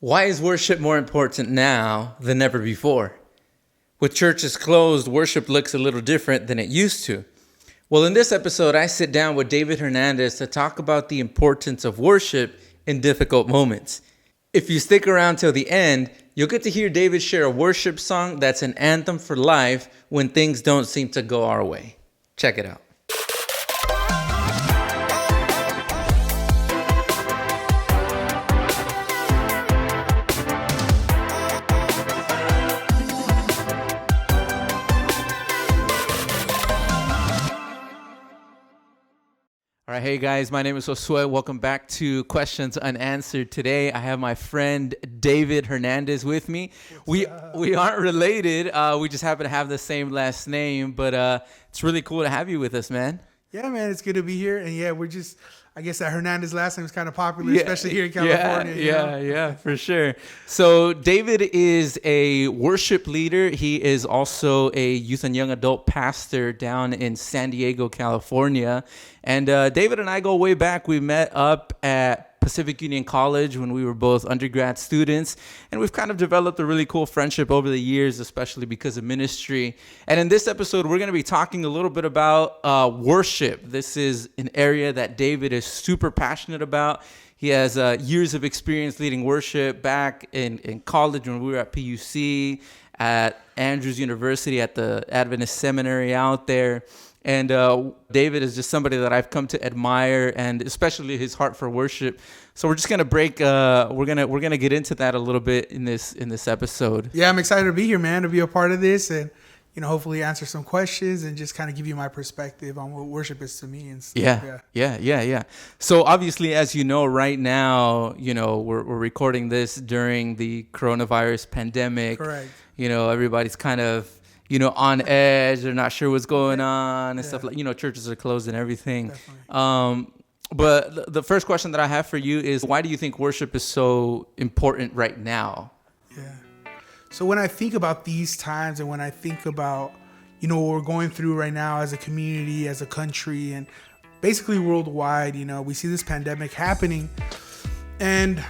Why is worship more important now than ever before? With churches closed, worship looks a little different than it used to. Well, in this episode, I sit down with David Hernandez to talk about the importance of worship in difficult moments. If you stick around till the end, you'll get to hear David share a worship song that's an anthem for life when things don't seem to go our way. Check it out. All right, hey guys, my name is Josue. Welcome back to Questions Unanswered. Today, I have my friend David Hernandez with me. We aren't related. We just happen to have the same last name, but it's really cool to have you with us, man. Yeah, man, it's good to be here. And yeah, I guess that Hernandez last name is kind of popular, especially here in California. Yeah, for sure. So David is a worship leader. He is also a youth and young adult pastor down in San Diego, California. And David and I go way back. We met up at Pacific Union College when we were both undergrad students, and we've kind of developed a really cool friendship over the years, especially because of ministry. And in this episode, we're going to be talking a little bit about worship. This is an area that David is super passionate about. He has years of experience leading worship back in college when we were at PUC, at Andrews University, at the Adventist Seminary out there. And David is just somebody that I've come to admire, and especially his heart for worship. So we're just gonna we're gonna get into that a little bit in this episode. Yeah, I'm excited to be here, man, to be a part of this, and hopefully answer some questions and just kind of give you my perspective on what worship is to me and stuff. Yeah. So obviously, as you know, right now, we're recording this during the coronavirus pandemic. Correct. Everybody's kind of on edge. They're not sure what's going on and stuff like, churches are closed and everything. Definitely. But the first question that I have for you is, why do you think worship is so important right now? Yeah. So when I think about these times and when I think about, what we're going through right now as a community, as a country, and basically worldwide, we see this pandemic happening. And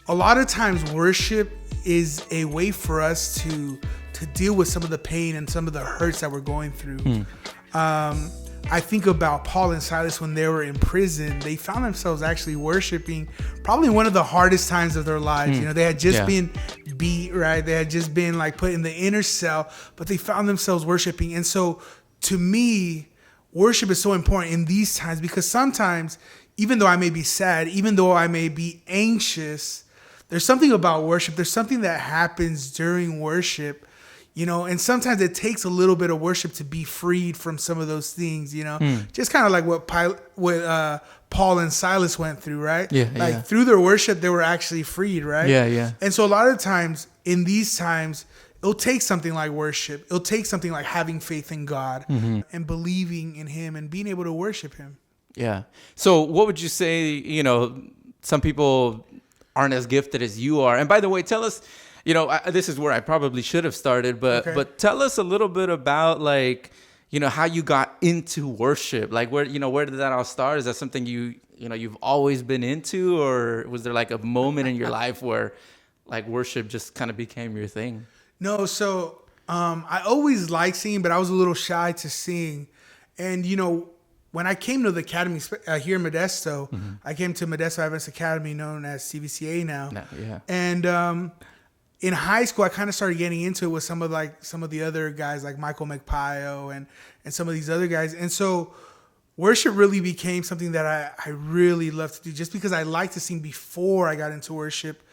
a lot of times worship is a way for us to deal with some of the pain and some of the hurts that we're going through. I think about Paul and Silas when they were in prison. They found themselves actually worshiping probably one of the hardest times of their lives. They had just been beat, right? They had just been put in the inner cell, but they found themselves worshiping. And so to me, worship is so important in these times because sometimes, even though I may be sad, even though I may be anxious, there's something about worship. There's something that happens during worship. And sometimes it takes a little bit of worship to be freed from some of those things, just kind of like what Paul and Silas went through, right? Through their worship, they were actually freed, right? Yeah. And so a lot of times in these times, it'll take something like worship. It'll take something like having faith in God and believing in Him and being able to worship Him. Yeah. So what would you say, some people aren't as gifted as you are. And by the way, tell us, this is where I probably should have started, but tell us a little bit about how you got into worship. Where did that all start? Is that something you've always been into, or was there a moment in your life where worship just kind of became your thing? No, so I always liked singing, but I was a little shy to sing. And when I came to the academy here in Modesto, I came to Modesto Adventist Academy, known as CVCA now. And in high school, I kind of started getting into it with some of the other guys like Michael McPio and some of these other guys. And so worship really became something that I really loved to do just because I liked to sing before I got into worship.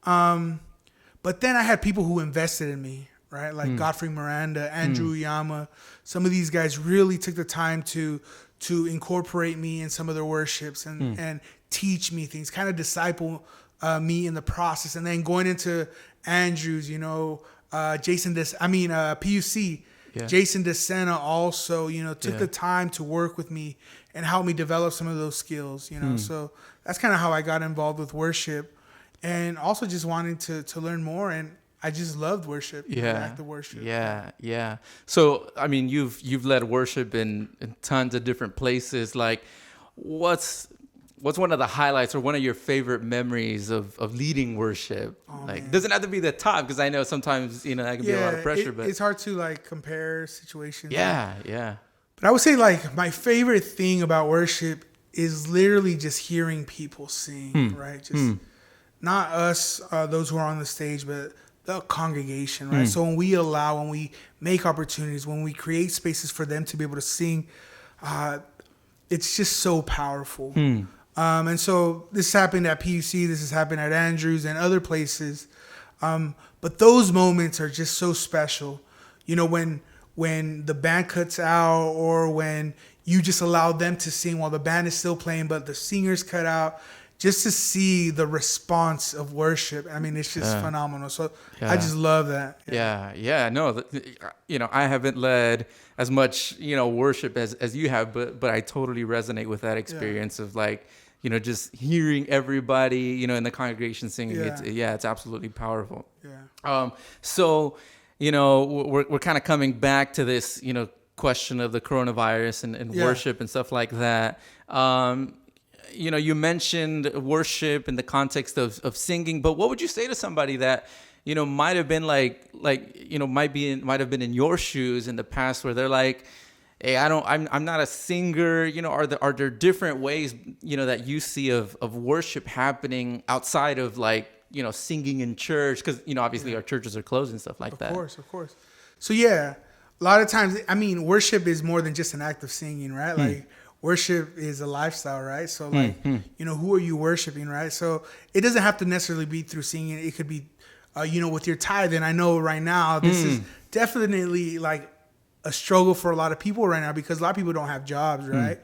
But then I had people who invested in me, right? Like Godfrey Miranda, Andrew Yama. Some of these guys really took the time to incorporate me in some of their worships and teach me things, kind of disciple me in the process. And then going into Andrews, PUC, Jason DeSena also, took the time to work with me and help me develop some of those skills, So that's kind of how I got involved with worship, and also just wanting to learn more. And I just loved worship, active worship. Yeah. So, you've led worship in tons of different places. What's what's one of the highlights or one of your favorite memories of leading worship? Doesn't have to be the top, because I know sometimes, that can be a lot of pressure, but it's hard to like compare situations. yeah. But I would say like my favorite thing about worship is literally just hearing people sing, right? Just not us, those who are on the stage, but the congregation, right? So when we make opportunities, when we create spaces for them to be able to sing, it's just so powerful. And so this happened at PUC, this has happened at Andrews and other places. But those moments are just so special. When the band cuts out, or when you just allow them to sing while the band is still playing, but the singers cut out, just to see the response of worship. I mean, it's just phenomenal. So I just love that. Yeah. No, I haven't led as much, worship as you have, but I totally resonate with that experience of like, just hearing everybody, in the congregation singing. It's absolutely powerful. So, we're kind of coming back to this, question of the coronavirus and worship and stuff like that. You mentioned worship in the context of singing, but what would you say to somebody that, might have been might have been in your shoes in the past, where they're like, hey, I'm not a singer, are there different ways, that you see of worship happening outside of like, singing in church? Because, obviously our churches are closed and stuff like that. Of course. So a lot of times, I mean, worship is more than just an act of singing, right? Like worship is a lifestyle, right? So like, who are you worshiping, right? So it doesn't have to necessarily be through singing. It could be, with your tithe. And I know right now, this is definitely like a struggle for a lot of people right now, because a lot of people don't have jobs, right?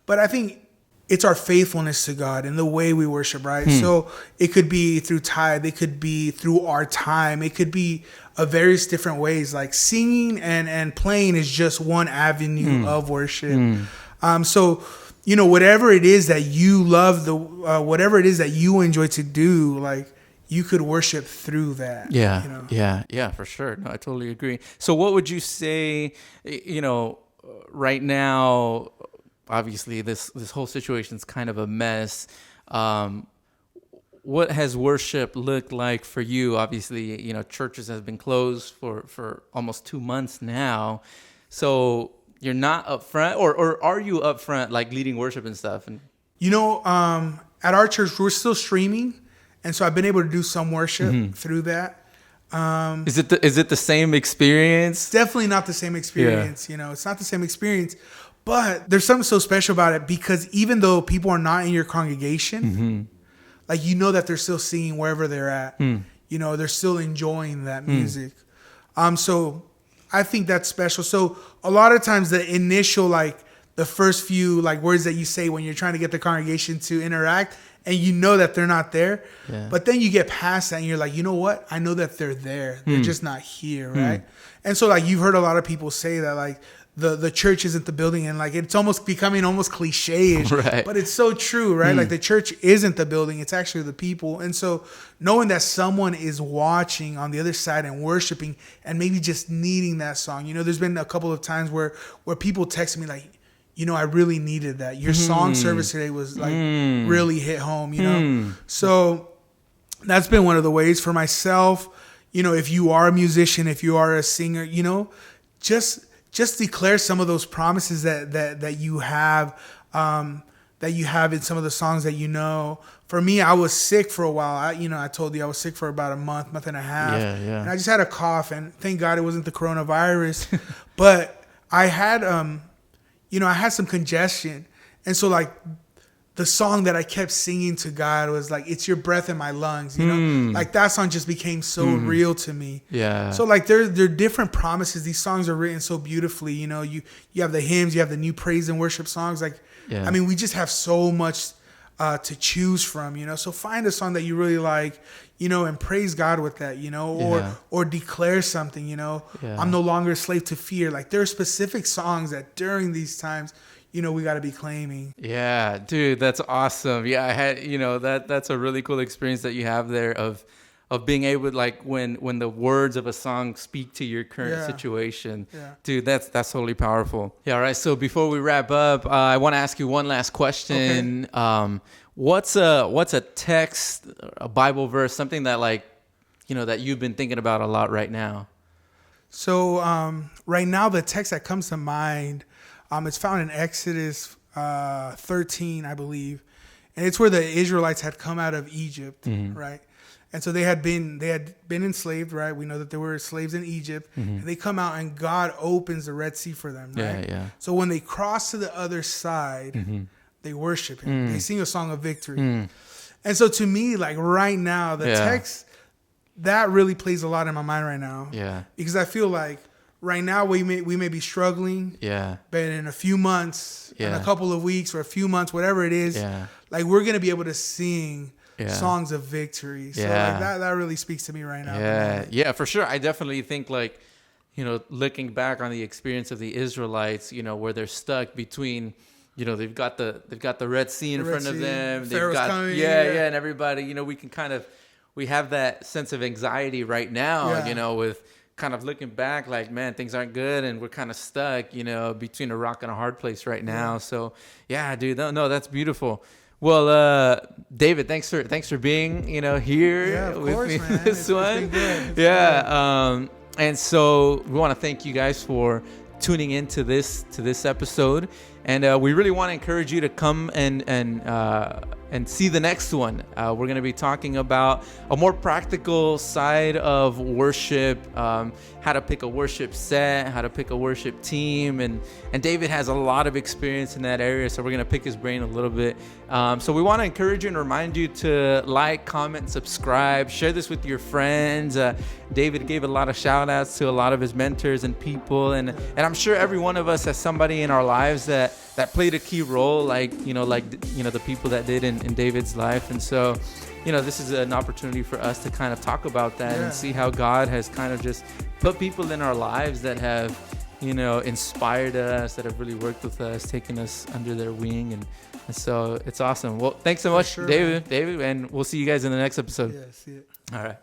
But I think it's our faithfulness to God and the way we worship, right? So it could be through tithe, it could be through our time, it could be various different ways. Like singing and playing is just one avenue of worship. So whatever it is that you love, whatever it is that you enjoy to do, like you could worship through that. Yeah, for sure. No, I totally agree. So what would you say, right now, obviously this whole situation is kind of a mess. What has worship looked like for you? Obviously, churches have been closed for almost 2 months now. So you're not up front, or are you up front, like leading worship and stuff? And at our church, we're still streaming. And so I've been able to do some worship through that. Is it the same experience? It's definitely not the same experience. It's not the same experience. But there's something so special about it, because even though people are not in your congregation, like that they're still singing wherever they're at. They're still enjoying that music. So I think that's special. So a lot of times the initial, like the first few like words that you say when you're trying to get the congregation to interact, and that they're not there, but then you get past that and you're like, you know what? I know that they're there. They're just not here, right? And so like you've heard a lot of people say that like the church isn't the building, and like it's almost becoming almost cliche-ish, right? But it's so true, right? Like the church isn't the building, it's actually the people. And so knowing that someone is watching on the other side and worshiping and maybe just needing that song, there's been a couple of times where people text me like, I really needed that. Your song service today was like really hit home, So that's been one of the ways for myself. If you are a musician, if you are a singer, just declare some of those promises that you have in some of the songs that For me, I was sick for a while. I told you I was sick for about a month and a half. Yeah. And I just had a cough, and thank God it wasn't the coronavirus. But I had I had some congestion. And so like the song that I kept singing to God was like, "It's your breath in my lungs," like that song just became so real to me. Yeah. So like there are different promises. These songs are written so beautifully. You have the hymns, you have the new praise and worship songs. Like, I mean, we just have so much to choose from, so find a song that you really like, and praise God with that, or declare something, I'm no longer a slave to fear. Like there are specific songs that during these times, we got to be claiming. Yeah, dude, that's awesome. Yeah, I had, that's a really cool experience that you have there of of being able, like, when the words of a song speak to your current Yeah. situation. Yeah. Dude, that's totally powerful. Yeah, all right. So before we wrap up, I want to ask you one last question. What's a text, a Bible verse, something that, like, that you've been thinking about a lot right now? So right now, the text that comes to mind, it's found in Exodus 13, I believe, and it's where the Israelites had come out of Egypt, right? And so they had been enslaved, right? We know that there were slaves in Egypt, and they come out, and God opens the Red Sea for them, right? Yeah. So when they cross to the other side, they worship Him. They sing a song of victory. And so to me, like right now, the text that really plays a lot in my mind right now. Yeah. Because I feel like right now we may be struggling. Yeah. But in a few months, in a couple of weeks or a few months, whatever it is, like we're gonna be able to sing songs of victory. So like that really speaks to me right now. Yeah, for sure. I definitely think, like, looking back on the experience of the Israelites, where they're stuck between, they've got the Red Sea in front of them. Pharaoh's They've got coming, and everybody, we have that sense of anxiety right now, with kind of looking back, like, man, things aren't good, and we're kind of stuck, between a rock and a hard place right now. So yeah, dude, no, that's beautiful. Well, David, thanks for being, here with me this one. And so we want to thank you guys for tuning into this episode, and we really want to encourage you to come and see the next one. We're going to be talking about a more practical side of worship, how to pick a worship set, how to pick a worship team. And David has a lot of experience in that area, so we're going to pick his brain a little bit. So we want to encourage you and remind you to like, comment, subscribe, share this with your friends. David gave a lot of shout outs to a lot of his mentors and people. And I'm sure every one of us has somebody in our lives that played a key role, like the people that did in David's life. And so, this is an opportunity for us to kind of talk about that and see how God has kind of just put people in our lives that have, inspired us, that have really worked with us, taken us under their wing. And so it's awesome. Well, thanks so much, David, and we'll see you guys in the next episode. Yeah, see it. All right.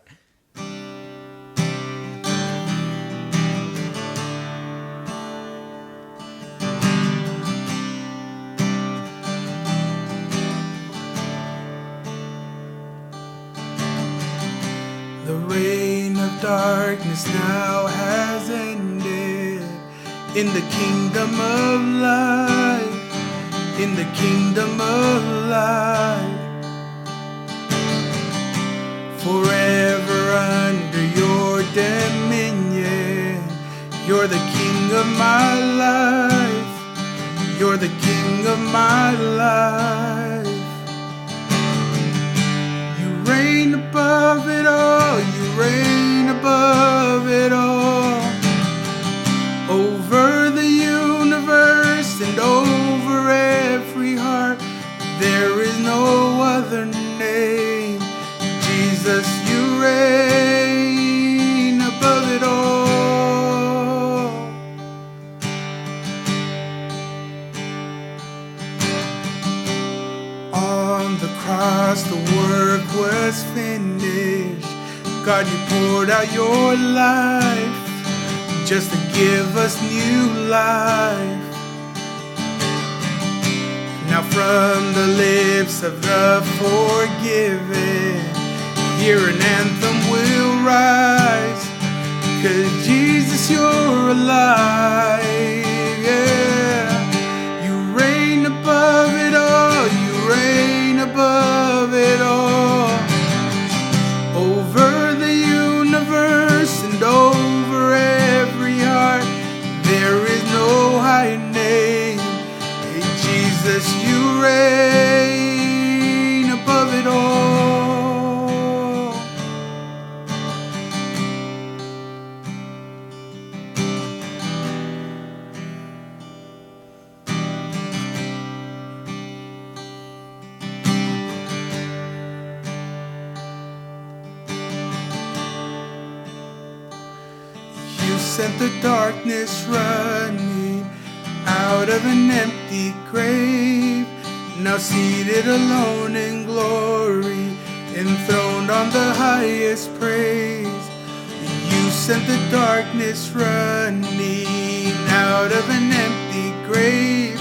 The reign of darkness now has ended in the kingdom of light, in the kingdom of light. Forever under your dominion, you're the king of my life, you're the king of my life. You reign above it all, you reign above it all, over the universe and over every heart. There is no other name. Jesus, you reign above it all. On the cross, the work was finished. God, you poured out your life just to give us new life. Now from the lips of the forgiven, hear an anthem will rise, 'cause Jesus, you're alive, yeah. You reign above it all, you reign above it all, over the universe and over every heart. There is no higher name. Hey, Jesus, you reign above it all. Sent the darkness running out of an empty grave. Now seated alone in glory, enthroned on the highest praise. sent the darkness running out of an empty grave.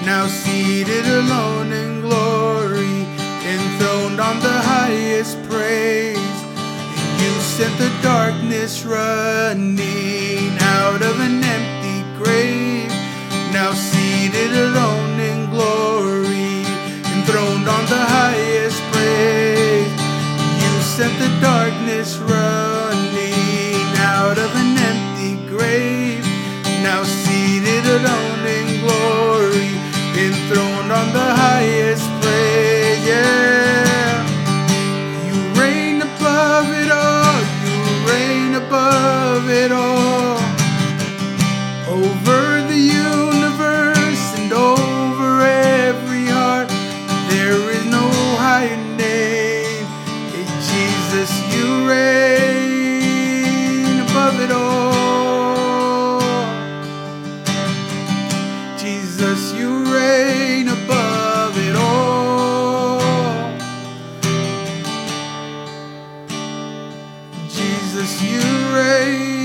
Now seated alone in glory, enthroned on the highest praise. You sent the darkness running out of an empty grave. Now seated alone in glory, enthroned on the highest praise. You sent the darkness running out of an empty grave. Now seated alone in glory, enthroned on the highest praise. Yeah, you reign above it all. You reign above it all. Over the universe and over every heart, there is no higher name. Hey, Jesus, you reign above it all. Jesus, you reign above it all. Jesus, you reign